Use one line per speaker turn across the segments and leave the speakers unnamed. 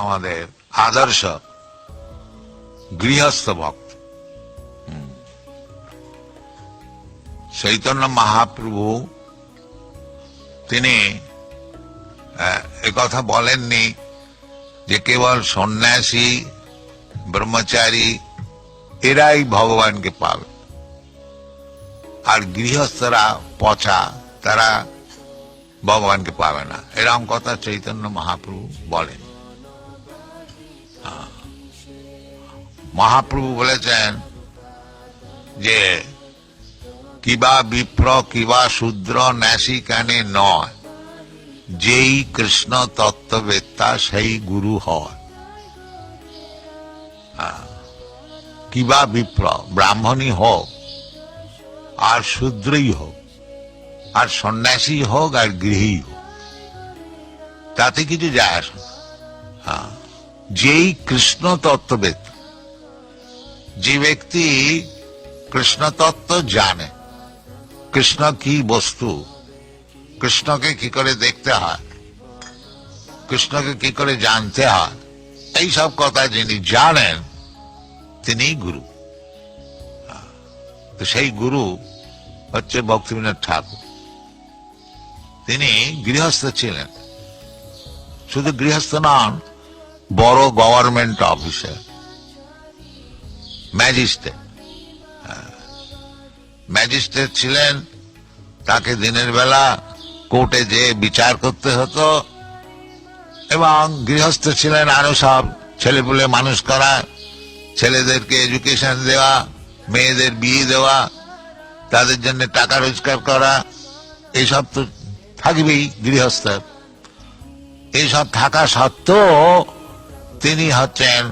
আমাদের আদর্শ গৃহস্থ ভক্ত চৈতন্য মহাপ্রভু তিনি একথা বলেননি যে কেবল সন্ন্যাসী ব্রহ্মচারী এরাই ভগবানকে পাবে, আর গৃহস্থরা পচা তারা ভগবানকে পাবে না, এরকম কথা চৈতন্য মহাপ্রভু বলেন। মহাপ্রভু বলেছেন যে কিবা বিপ্র কিবা শূদ্র ন্যাসী কানে নয়, যেই কৃষ্ণ তত্ত্ববেত্তা সেই গুরু হয়। কিবা বিপ্র ব্রাহ্মণই হোক আর শূদ্রই হোক আর সন্ন্যাসী হোক আর গৃহী হোক, তাতে কিছু যায় আসে না। যেই কৃষ্ণ তত্ত্ববেত্তা, যে ব্যক্তি কৃষ্ণ তত্ত্ব জানে, কৃষ্ণ কি বস্তু, কৃষ্ণকে কি করে দেখতে হয়, কৃষ্ণকে কি করে জানতে হয়, এই সব কথা যিনি জানেন তিনি গুরু। তো সেই গুরু হচ্ছে ভক্তিবিনোদ ঠাকুর। তিনি গৃহস্থ ছিলেন, শুধু গৃহস্থ নন, বড় গভর্নমেন্ট অফিসার, ম্যাজিস্ট্রেট। ম্যাজিস্ট্রেট ছিলেন, তাকে দিনের বেলা কোর্টে যে বিচার করতে হতো, এবং গৃহস্থ ছিলেন আরো সব ছেলেপুলে মানুষ করা, ছেলেদেরকে এডুকেশন দেওয়া, মেয়েদের বিয়ে দেওয়া, তাদের জন্য টাকা রোজগার করা, এইসব তো থাকবেই গৃহস্থের। এইসব থাকা সত্ত্বেও তিনি হচ্ছেন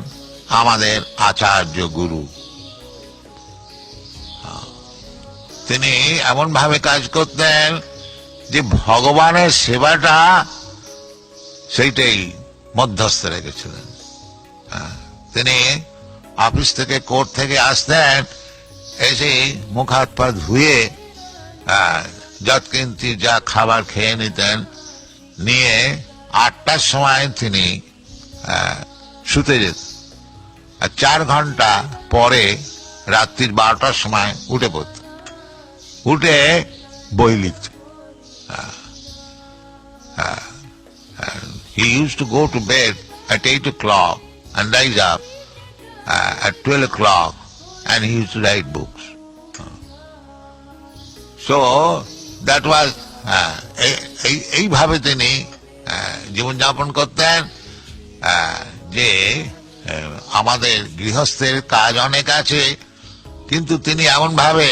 আমাদের আচার্য গুরু। তিনি এমন ভাবে কাজ করতেন যে ভগবানের সেবাটা সেইটাই মধ্যস্থ রেখেছিলেন। তিনি অফিস থেকে কোর্ট থেকে আসতেন, এসে মুখ হাত পা ধুয়ে যৎকিঞ্চি যা খাবার খেয়ে নিতেন, নিয়ে 8টার সময় তিনি শুতে যেতেন, আর 4 ঘন্টা পরে রাত্রির 12টার সময় উঠে পড়তেন, উঠে বই লিখতেন। He used to go to bed at 8 o'clock and rise up at 12 o'clock, and he used to write books. So that was এইভাবে তিনি জীবনযাপন করতেন। যে আমাদের গৃহস্থের কাজ অনেক আছে, কিন্তু তিনি এমন ভাবে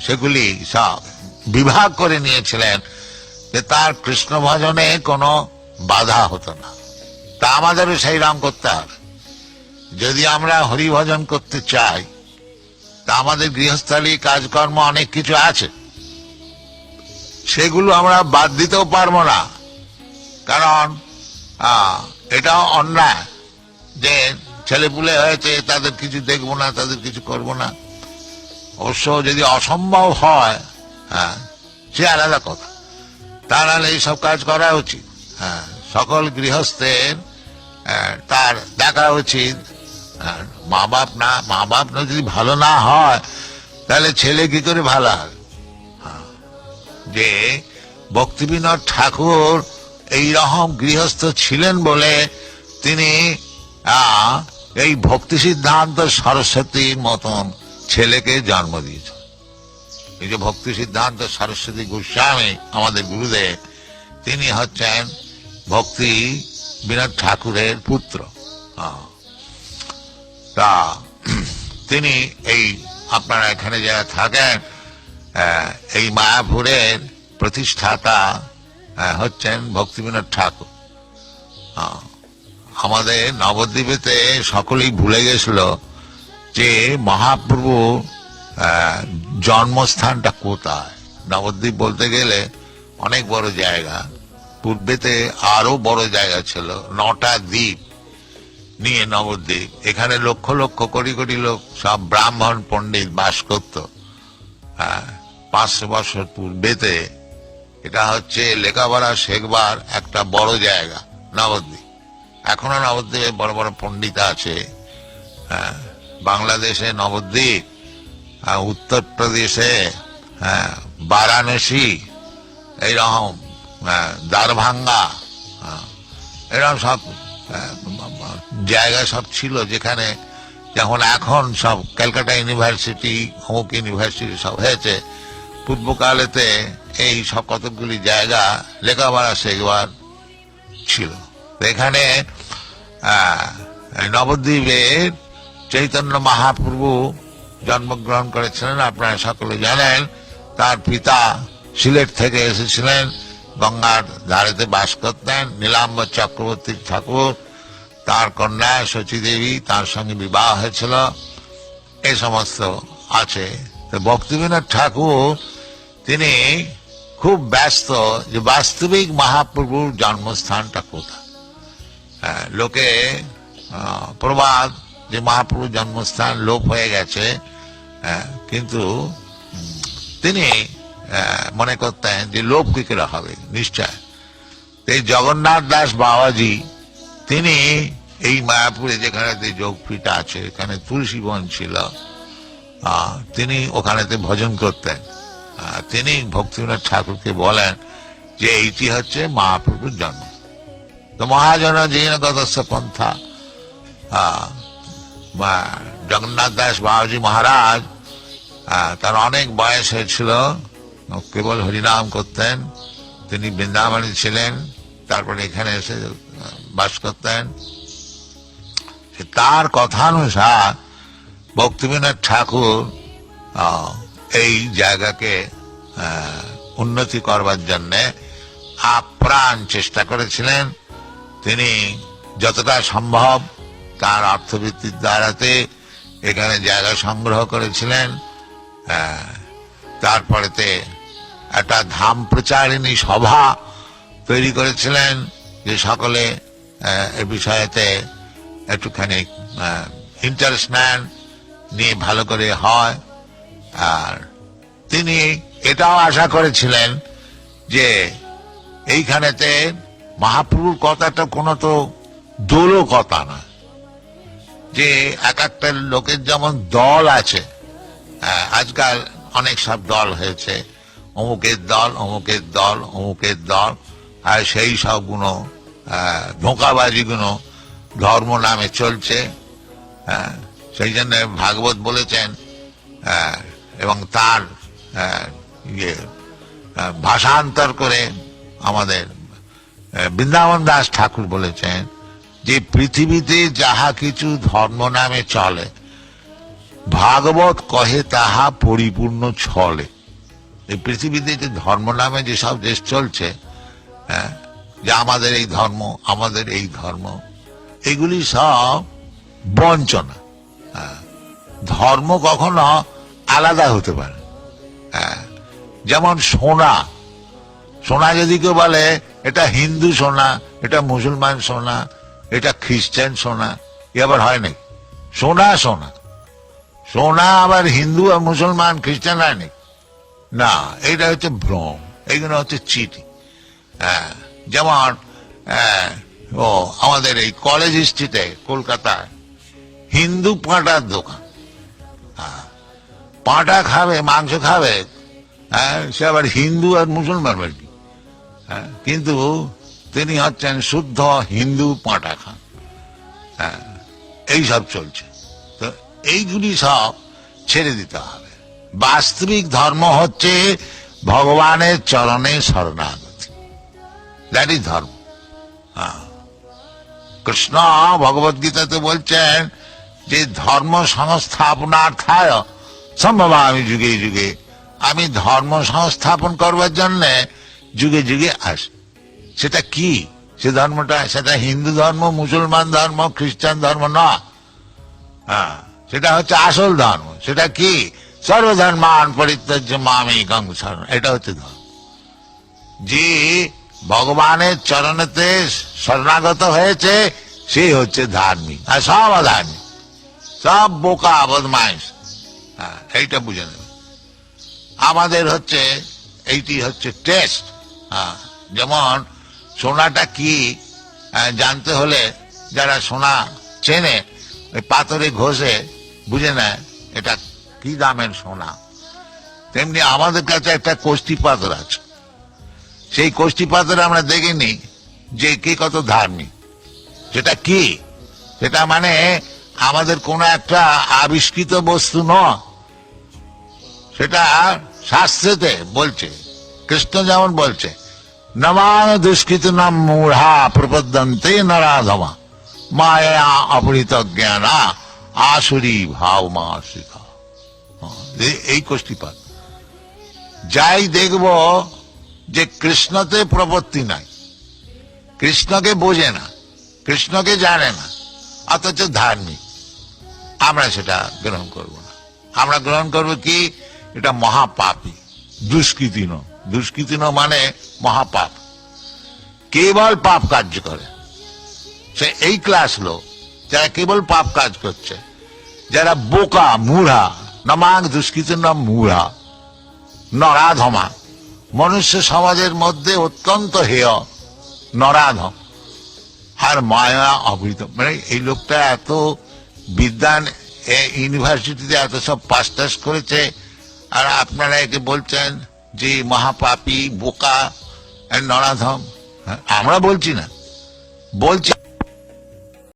সেগুলি সব বিভাগ করে নিয়েছিলেন যে তার কৃষ্ণ ভজনে কোনো বাধা হতো না। তা আমাদেরও সেই রকম করতে হবে। যদি আমরা হরি ভজন করতে চাই, তা আমাদের গৃহস্থালী কাজকর্ম অনেক কিছু আছে, সেগুলো আমরা বাদ দিতেও পারবো না। কারণ এটাও অন্যায় যে ছেলেপুলে হয়েছে তাদের কিছু দেখবো না, তাদের কিছু করবো না। অবশ্য যদি অসম্ভব হয় সে আলাদা কথা, তা নাহলে এইসব কাজ করা উচিত। সকল গৃহস্থের তার দেখা উচিত। মা বাপ না যদি ভালো না হয়, তাহলে ছেলে কি করে ভালো হবে? যে ভক্তিবিনোদ ঠাকুর এইরকম গৃহস্থ ছিলেন বলে তিনি এই ভক্তি সিদ্ধান্ত সরস্বতীর মতন ছেলেকে জন্ম দিয়েছেন। এই যে ভক্তি সিদ্ধান্ত সরস্বতী গোস্বামী আমাদের গুরুদেব, তিনি হচ্ছেন ভক্তি বিনোদ ঠাকুরের পুত্র। তা তিনি এই আপনারা এখানে যারা থাকেন, এই মায়াপুরের প্রতিষ্ঠাতা হচ্ছেন ভক্তি বিনোদ ঠাকুর। আমাদের নবদ্বীপেতে সকলেই ভুলে গেছিল যে মহাপ্রভু জন্মস্থানটা কোথায়। নবদ্বীপ বলতে গেলে অনেক বড় জায়গা, পূর্বেতে আরো বড় জায়গা ছিল, 9টা দ্বীপ নিয়ে নবদ্বীপ। এখানে লক্ষ লক্ষ কোটি কোটি লোক সব ব্রাহ্মণ পণ্ডিত বাস করত। 500 বছর পূর্বেতে এটা হচ্ছে লেখাপড়া শেখবার একটা বড় জায়গা নবদ্বীপ। এখনো নবদ্বীপে বড় বড় পণ্ডিত আছে। বাংলাদেশে নবদ্বীপ, উত্তরপ্রদেশে বারাণসী, এইরকম দারভাঙ্গা, এরকম সব জায়গা সব ছিল যেখানে, যেমন এখন সব ক্যালকাটা ইউনিভার্সিটি, অমুক ইউনিভার্সিটি সব হয়েছে, পূর্বকালেতে এই সব কতকগুলি জায়গা লেখাপড়া শেখবার ছিল। এখানে নবদ্বীপের চৈতন্য মহাপ্রভু জন্মগ্রহণ করেছিলেন, আপনারা সকলে জানেন। তার পিতা সিলেট থেকে এসেছিলেন, গঙ্গার ধারেতে বাস করতেন। নীলাম্বর চক্রবর্তী ঠাকুর, তার কন্যা শচী দেবী, তার সঙ্গে বিবাহ হয়েছিল, এই সমস্ত আছে। তো ভক্তিবিনোদ ঠাকুর তিনি খুব ব্যস্ত যে বাস্তবিক মহাপ্রভুর জন্মস্থানটা কোথায়। লোকে প্রবাদ যে মহাপ্রভুর জন্মস্থান লোপ হয়ে গেছে, কিন্তু তিনি মনে করতেন যে লোপ কি করে হবে, নিশ্চয়। এই জগন্নাথ দাস বাবাজি তিনি এই মায়াপুরে যেখানে যোগপীঠ আছে, এখানে তুলসী বন ছিল, তিনি ওখানেতে ভজন করতেন। তিনি ভক্তিবিনোদ ঠাকুরকে বলেন যে এইটি হচ্ছে মহাপ্রভুর জন্ম। তো মহাজন জিনগতস্য পন্থা, জগন্নাথ দাস বাবাজি মহারাজ, তার অনেক বয়স হয়েছিল, কেবল হরিনাম করতেন। তিনি বৃন্দাবনে ছিলেন, তারপরে এখানে এসে বাস করতেন। তার কথানুসার ভক্তিবিনোদ ঠাকুর এই জায়গাকে উন্নতি করবার জন্যে আপ্রাণ চেষ্টা করেছিলেন। তিনি যতটা সম্ভব তার অর্থভিত্তির দ্বারাতে এখানে জায়গা সংগ্রহ করেছিলেন। তারপরেতে একটা ধাম প্রচারিণী সভা তৈরি করেছিলেন, যে সকলে এ বিষয়েতে একটুখানি ইন্টারেস্ট নেন, নিয়ে ভালো করে হয়। আর তিনি এটাও আশা করেছিলেন যে এইখানেতে মহাপ্রভুর কথাটা কোনো তো দোলো কথা না, যে এক একটা লোকের যেমন দল আছে, আজকাল অনেক সব দল হয়েছে, অমুকের দল, অমুকের দল, অমুকের দল, আর সেই সবগুলো ধোঁকাবাজিগুলো ধর্ম নামে চলছে। সেই জন্য ভাগবত বলেছেন, এবং তার ভাষান্তর করে আমাদের বৃন্দাবন দাস ঠাকুর বলেছেন যে পৃথিবীতে যাহা কিছু ধর্ম নামে চলে, ভাগবত কহে তাহা পরিপূর্ণ ছলে। এই পৃথিবীতে যে ধর্ম নামে যেসব দেশ চলছে, যে আমাদের এই ধর্ম, আমাদের এই ধর্ম, এগুলি সব বঞ্চনা। ধর্ম কখনো আলাদা হতে পারে। যেমন সোনা, সোনা যদি কেউ বলে এটা হিন্দু সোনা, এটা মুসলমান সোনা, এটা খ্রিস্টান সোনা, এ আবার হয় নাকি? সোনা সোনা, সোনা আবার হিন্দু আর মুসলমান খ্রিস্টান হয় নাকি? না, এটা হচ্ছে ভ্রম, এইগুলো হচ্ছে চিঠি। যেমন আমাদের এই কলেজ স্ট্রিটে কলকাতায় হিন্দু পাঁটার দোকান, পাঁটা খাবে, মাংস খাবে, সে আবার হিন্দু আর মুসলমান আর কি, কিন্তু তিনি হচ্ছেন শুদ্ধ হিন্দু পাঁটা খান। এইসব চলছে। তো এইগুলি সব ছেড়ে দিতে হবে। বাস্তবিক ধর্ম হচ্ছে ভগবানের চরণে শরণাগতি, দ্যাট ইজ ধর্ম। কৃষ্ণ ভগবত গীতাতে বলছেন যে ধর্ম সংস্থাপনার্থায় সম্ভবামি যুগে যুগে, আমি ধর্ম সংস্থাপন করবার জন্য যুগে যুগে আসি। সেটা কি? সে ধর্মটা, সেটা হিন্দু ধর্ম, মুসলমান ধর্ম, খ্রিস্টান ধর্ম না, সেটা হচ্ছে আসল ধর্ম। সেটা কি? সর্বধর্মান পরিত্যাজ্য মামেকং শরণম, এটা হচ্ছে ধর্ম। যে ভগবানের চরণেতে শরণাগত হয়েছে সেই হচ্ছে ধার্মিক, আর সব অধার্মিক, সব বোকা বদমাইশ। এইটা বুঝে নেবে। আমাদের হচ্ছে এইটি হচ্ছে টেস্ট। যেমন সোনাটা কি জানতে হলে যারা সোনা চেনে ওই পাথরে ঘষে বুঝে নেয় এটা কি দামের সোনা, তেমনি আমাদের কাছে একটা কোষ্ঠী পাথর আছে। সেই কোষ্ঠী পাথরে আমরা দেখিনি যে কে কত ধার্মিক। সেটা কি? সেটা মানে আমাদের কোন একটা আবিষ্কৃত বস্তু নয়, সেটা শাস্ত্রেতে বলছে। কৃষ্ণ যেমন বলছে, নমান দুষ্কৃত নাম মূঢ়া প্রপদ্যন্তে নরাধমা মায়া অপহৃত জ্ঞানা আসুরি ভাব মা শিখা। এই কোষ্ঠীপাত। যাই দেখব যে কৃষ্ণতে প্রপত্তি নাই, কৃষ্ণকে বোঝে না, কৃষ্ণকে জানে না, অথচ ধার্মিক, আমরা সেটা গ্রহণ করব না। আমরা গ্রহণ করব কি? এটা মহাপাপী, দুষ্কৃতিন। দুষ্কৃতিন মানে মহাপাপ, কেবল পাপ কার্য করে। সে এই ক্লাস লোক যারা কেবল পাপ কাজ করছে, যারা বোকা মূঢ়া, নমাং দুষ্কৃতিন মূঢ়া নরাধমা, মনুষ্য সমাজের মধ্যে অত্যন্ত হেয় নরাধম, আর মায়া অবৃত। মানে এই লোকটা এত বিদ্যান ইউনিভার্সিটিতে এত সব পাস টাস করেছে, আর আপনারা একে বলছেন যে মহাপাপী, বোকা, নরাধম। আমরা বলছি না, বলছি